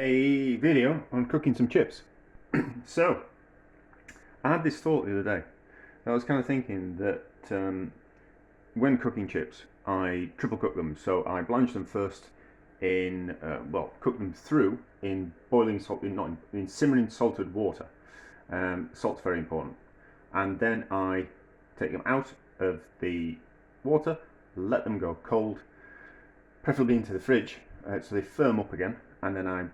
a video on cooking some chips. So, I had this thought the other day. I was kind of thinking that when cooking chips, I triple cook them. So I blanch them first in, cook them through in boiling salt, in simmering salted water. Salt's very important. And then I take them out of the water, let them go cold, preferably into the fridge, so they firm up again, and then I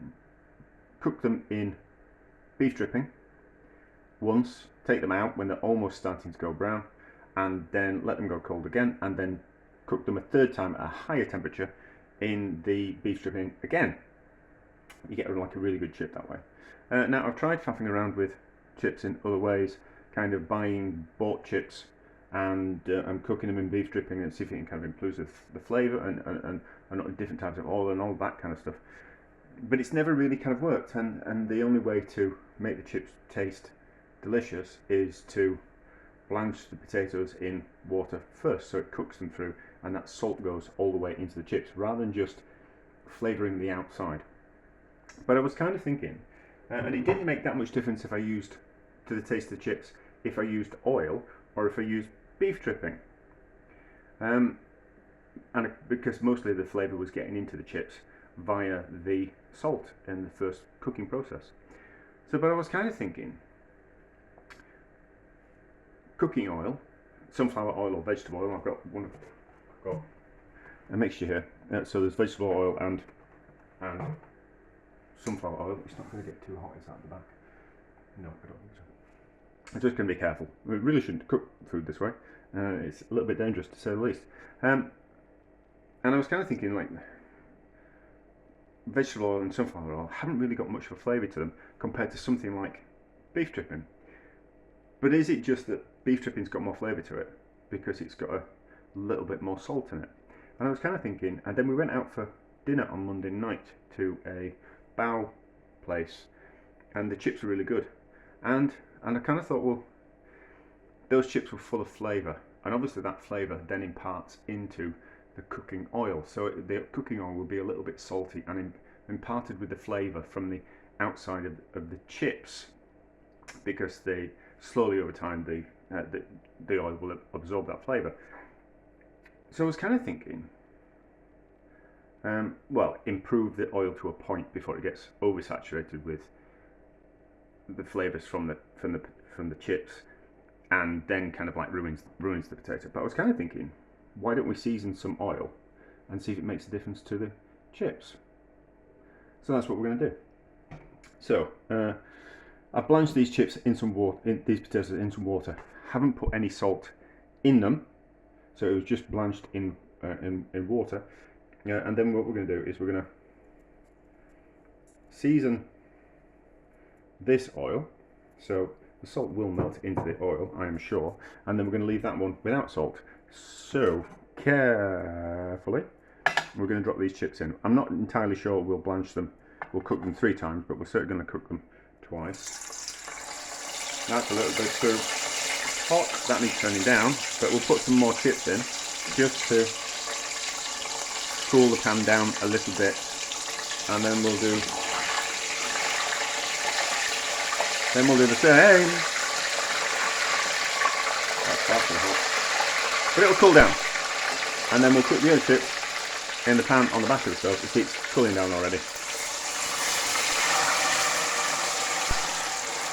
cook them in beef dripping once, take them out when they're almost starting to go brown, and then let them go cold again, and then cook them a third time at a higher temperature in the beef dripping again. You get like a really good chip that way. Now I've tried faffing around with chips in other ways, kind of buying bought chips and cooking them in beef dripping and see if it can kind of improve the flavour and different types of oil and all that kind of stuff. But it's never really kind of worked, and the only way to make the chips taste delicious is to blanch the potatoes in water first, so it cooks them through and that salt goes all the way into the chips rather than just flavouring the outside. But I was kind of thinking, and it didn't make that much difference if I used, to the taste of the chips, if I used oil or if I used beef dripping, because mostly the flavour was getting into the chips via the salt in the first cooking process. So, but I was kind of thinking, cooking oil, sunflower oil or vegetable oil. I've got a mixture here. So there's vegetable oil and sunflower oil. It's not going to get too hot inside the back. No, I don't think so. I'm just going to be careful. We really shouldn't cook food this way. It's a little bit dangerous to say the least. And I was kind of thinking, like, vegetable oil and sunflower oil haven't really got much of a flavour to them compared to something like beef dripping. But is it just that beef dripping's got more flavour to it because it's got a little bit more salt in it? And I was kind of thinking, and then we went out for dinner on Monday night to a bao place, and the chips were really good. And I kind of thought, well, those chips were full of flavour, and obviously that flavour then imparts into the cooking oil. So the cooking oil will be a little bit salty and imparted with the flavour from the outside of the chips, because they slowly over time the oil will absorb that flavour. So I was kind of thinking, improve the oil to a point before it gets oversaturated with the flavours from the chips, and then kind of like ruins the potato. But I was kind of thinking, why don't we season some oil and see if it makes a difference to the chips? So that's what we're going to do. So I blanched these chips in some water, these potatoes in some water. Haven't put any salt in them, so it was just blanched in water. And then what we're going to do is we're going to season this oil, so the salt will melt into the oil, I am sure, and then we're going to leave that one without salt. So carefully we're going to drop these chips in. I'm not entirely sure we'll blanch them, we'll cook them 3 times, but we're certainly going to cook them twice. That's a little bit too hot, that needs turning down, but we'll put some more chips in just to cool the pan down a little bit, and then we'll do the same. That's far too hot. But it'll cool down. And then we'll cook the other chips in the pan on the back of the stove. You see it's cooling down already.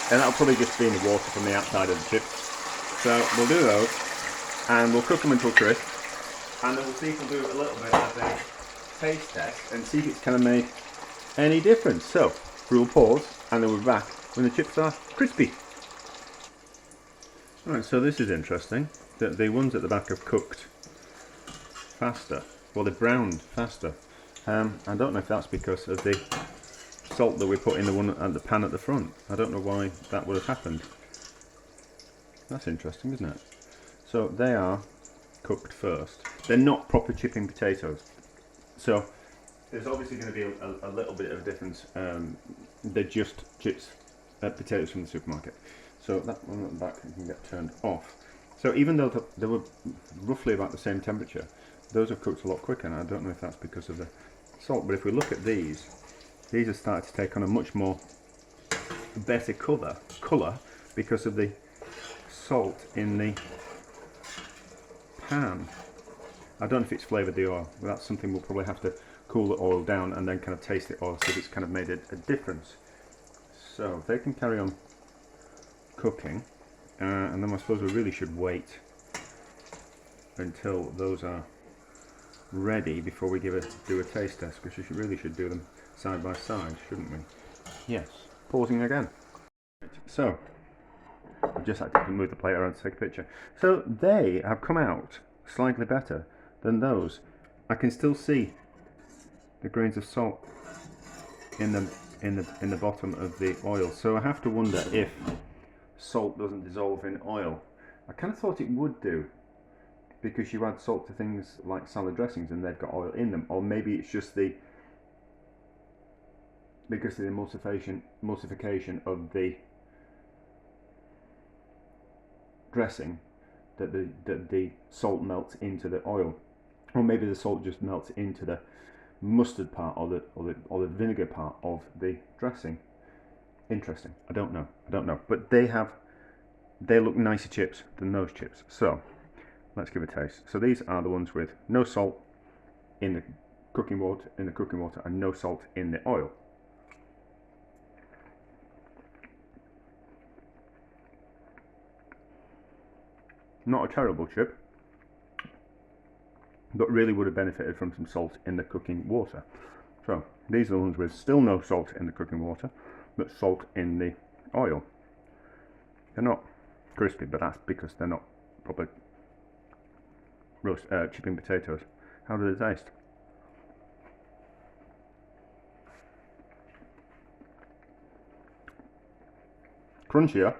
And that'll probably just be in the water from the outside of the chips. So we'll do those, and we'll cook them until crisp. And then we'll see if we'll do a little bit of a taste test and see if it's kind of made any difference. So we'll pause, and then we'll be back when the chips are crispy. Right, so this is interesting, that the ones at the back have cooked faster. Well, they've browned faster. I don't know if that's because of the salt that we put in the one at the pan at the front. I don't know why that would have happened. That's interesting, isn't it? So they are cooked first. They're not proper chipping potatoes. So there's obviously going to be a little bit of a difference. They're just chips. Potatoes from the supermarket. So that one at the back can get turned off. So even though they were roughly about the same temperature, those have cooked a lot quicker, and I don't know if that's because of the salt. But if we look at these, these have started to take on a much more better colour because of the salt in the pan. I don't know if it's flavoured the oil, but that's something we'll probably have to cool the oil down and then kind of taste the oil, see if it's kind of made a difference. So they can carry on cooking, and then I suppose we really should wait until those are ready before we do a taste test, because we really should do them side by side, shouldn't we? Yes. Pausing again. So I've just had to move the plate around to take a picture. So they have come out slightly better than those. I can still see the grains of salt in the bottom of the oil. So I have to wonder if salt doesn't dissolve in oil. I kind of thought it would do, because you add salt to things like salad dressings and they've got oil in them, or maybe it's just because of the emulsification of the dressing that the salt melts into the oil, or maybe the salt just melts into the mustard part or the vinegar part of the dressing. Interesting. I don't know. But they look nicer chips than those chips. So let's give a taste. So these are the ones with no salt in the cooking water, and no salt in the oil. Not a terrible chip, but really would have benefited from some salt in the cooking water. So these are the ones with still no salt in the cooking water, but salt in the oil. They're not crispy, but that's because they're not proper chipping potatoes. How do they taste? Crunchier,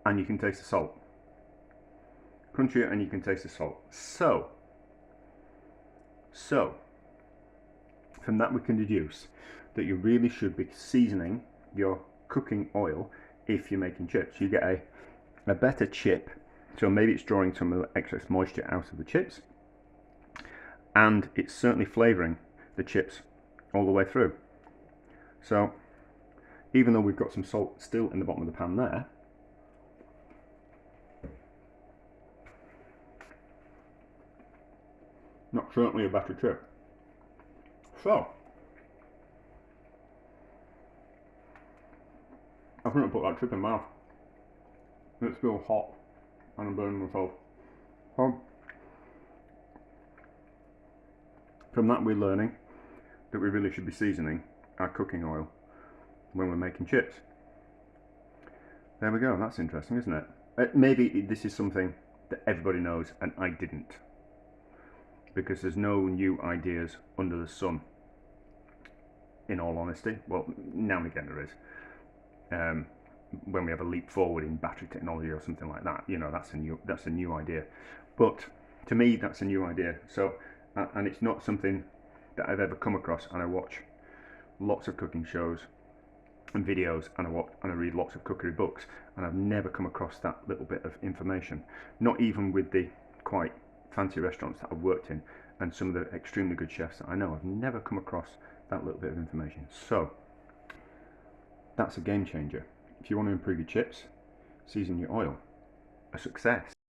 and you can taste the salt. Crunchier, and you can taste the salt. So from that we can deduce that you really should be seasoning your cooking oil if you're making chips. You get a better chip, so maybe it's drawing some of the excess moisture out of the chips, and it's certainly flavouring the chips all the way through. So even though we've got some salt still in the bottom of the pan there, not certainly a better chip. So I think I'll put that chip in my mouth. It's still hot and I'm burning myself. So from that we're learning that we really should be seasoning our cooking oil when we're making chips. There we go, that's interesting, isn't it? Maybe this is something that everybody knows and I didn't, because there's no new ideas under the sun, in all honesty. Well, now and again there is. When we have a leap forward in battery technology or something like that, you know, that's a new idea. But to me, that's a new idea. So, and it's not something that I've ever come across. And I watch lots of cooking shows and videos, and I read lots of cookery books, and I've never come across that little bit of information. Not even with the quite fancy restaurants that I've worked in and some of the extremely good chefs that I know. I've never come across that little bit of information. So that's a game changer. If you want to improve your chips, season your oil. A success.